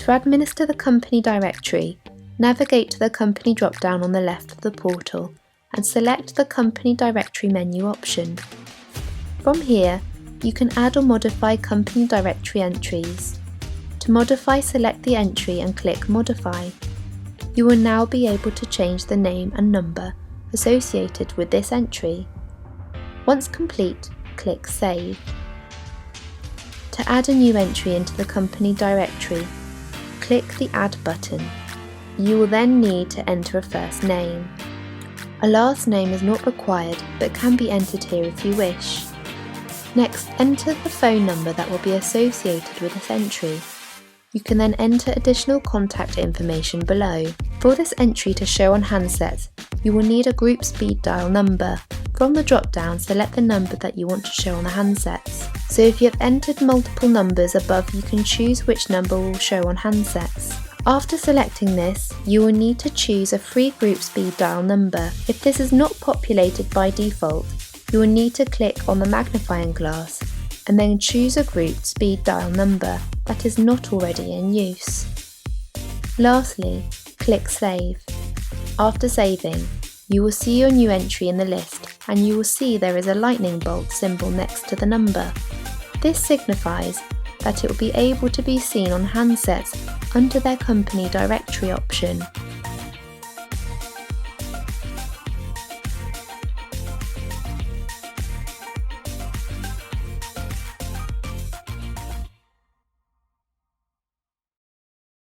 To administer the company directory, navigate to the company drop-down on the left of the portal and select the company directory menu option. From here, you can add or modify company directory entries. To modify, select the entry and click Modify. You will now be able to change the name and number associated with this entry. Once complete, click Save. To add a new entry into the company directory, click the Add button. You will then need to enter a first name. A last name is not required but can be entered here if you wish. Next, enter the phone number that will be associated with this entry. You can then enter additional contact information below. For this entry to show on handsets, you will need a group speed dial number. From the drop-down, select the number that you want to show on the handsets. So if you have entered multiple numbers above, you can choose which number will show on handsets. After selecting this, you will need to choose a free group speed dial number. If this is not populated by default, you will need to click on the magnifying glass and then choose a group speed dial number that is not already in use. Lastly, click Save. After saving, you will see your new entry in the list and you will see there is a lightning bolt symbol next to the number. This signifies that it will be able to be seen on handsets under their company directory option.